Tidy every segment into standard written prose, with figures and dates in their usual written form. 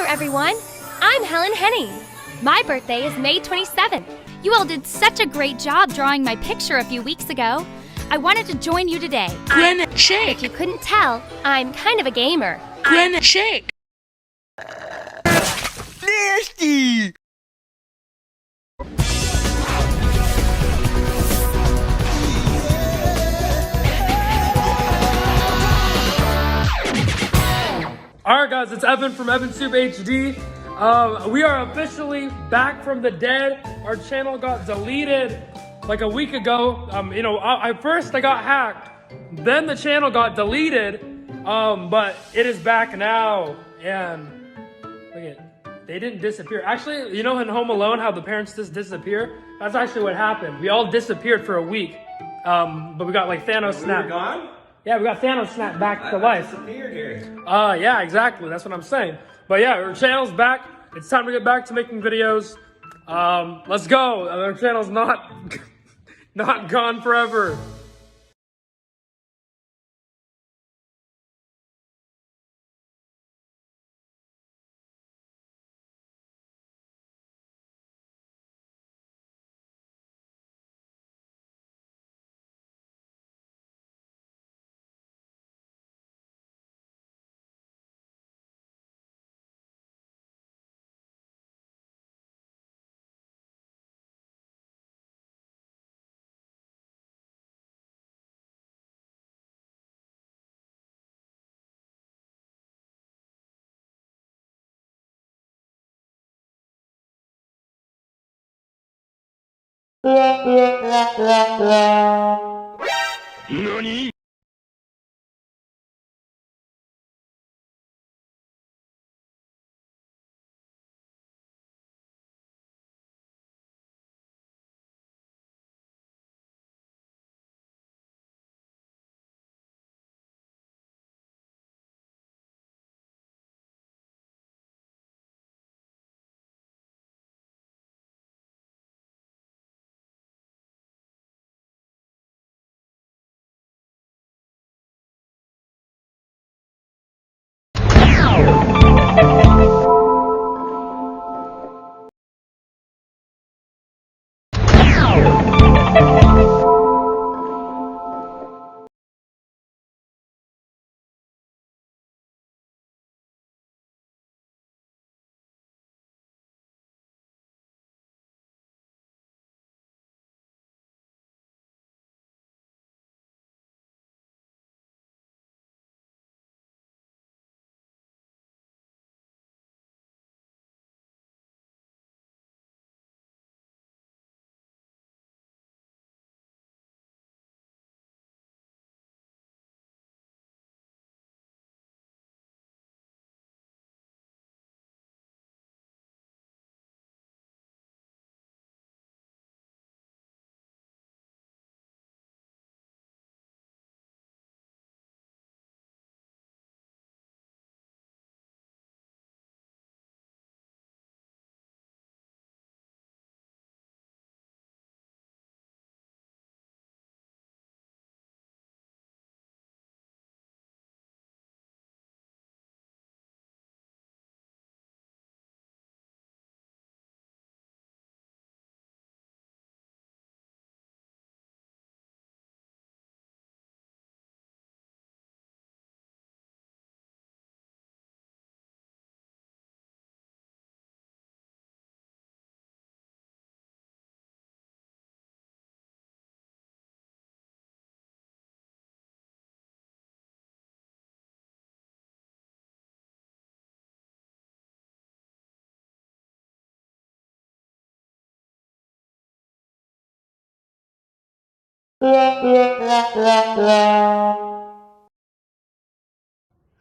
there, everyone! I'm Helen Henning. My birthday is May 27th. You all did such a great job drawing my picture a few weeks ago. I wanted to join you today. Gwen, shake! If you couldn't tell, I'm kind of a gamer. Gwen, shake! Nasty! Alright guys, it's Evan from EvanSoup HD. We are officially back from the dead. Our channel got deleted like a week ago. First I got hacked, then the channel got deleted, but it is back now. And look at, they didn't disappear. Actually, you know in Home Alone how the parents just disappear? That's actually what happened. We all disappeared for a week, but we got like Thanos snapped. We were gone? Yeah, we got Thanos snapped back to life. Disappeared here. Yeah, exactly. That's what I'm saying. But yeah, our channel's back. It's time to get back to making videos. Let's go. Our channel's not gone forever. NANI?!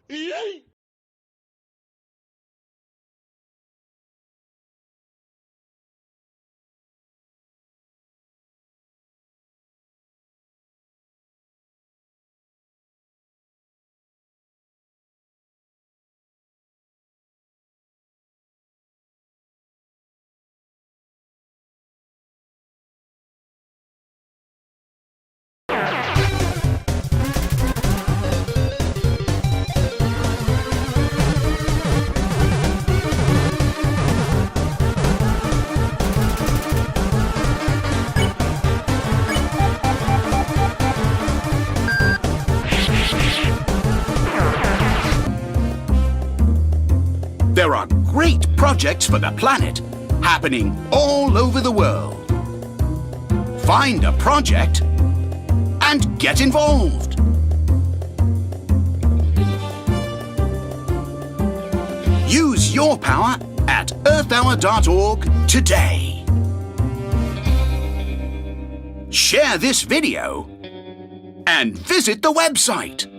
Yay! There are great projects for the planet happening all over the world. Find a project and get involved. Use your power at earthhour.org today. Share this video and visit the website.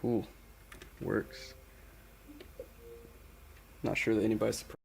Cool. Works. Not sure that anybody's surprised.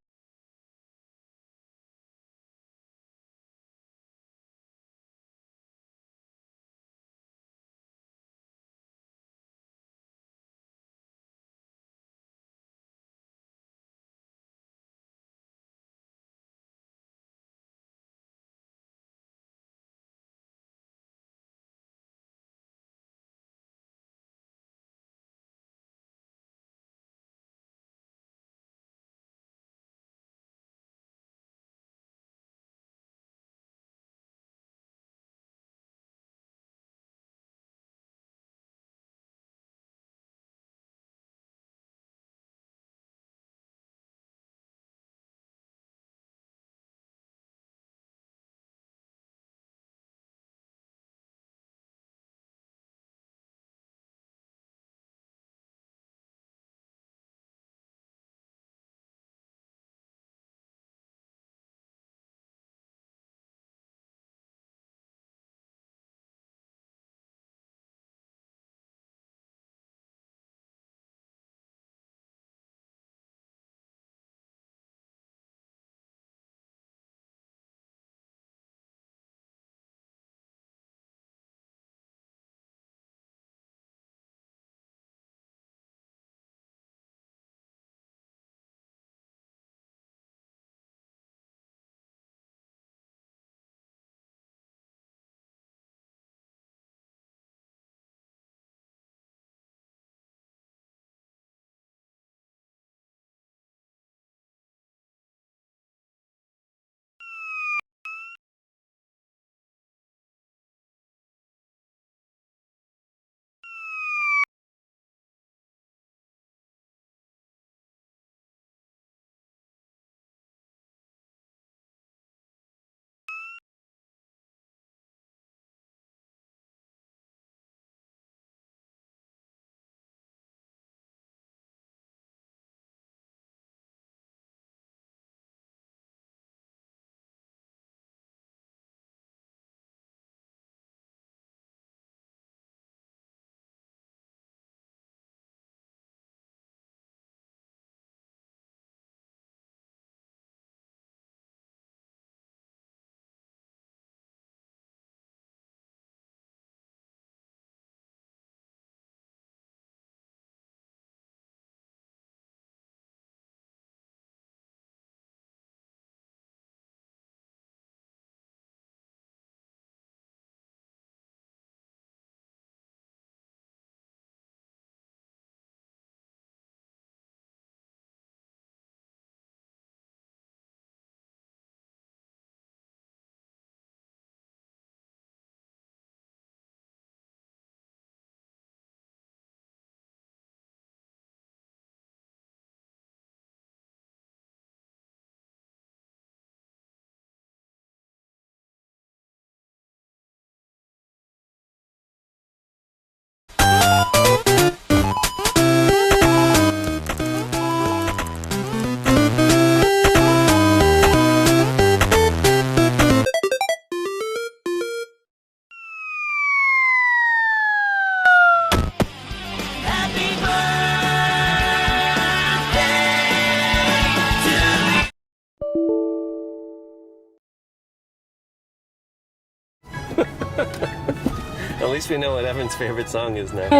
least we know what Evan's favorite song is now.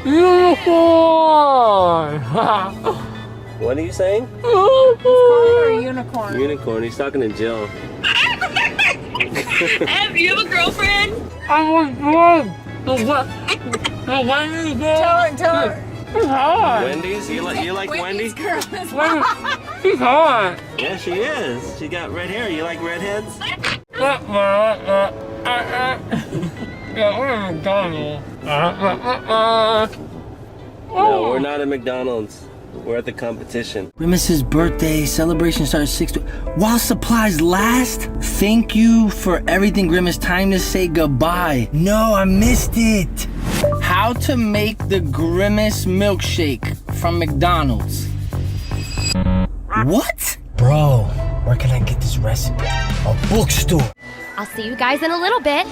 Unicorn! What are you saying? Unicorn. Unicorn. He's talking to Jill. Ev, you have a girlfriend? I was born! The Wendy's girl! Tell her. She's hot! Wendy's? You like Wendy? Girl is She's hot! Yeah, she is. She got red hair. You like redheads? Yeah, we're at McDonald's. No, we're not at McDonald's. We're at the competition. Grimace's birthday celebration starts 6 while supplies last. Thank you for everything, Grimace. Time to say goodbye. No, I missed it. How to make the Grimace milkshake from McDonald's. What? Bro, where can I get this recipe? A bookstore. I'll see you guys in a little bit.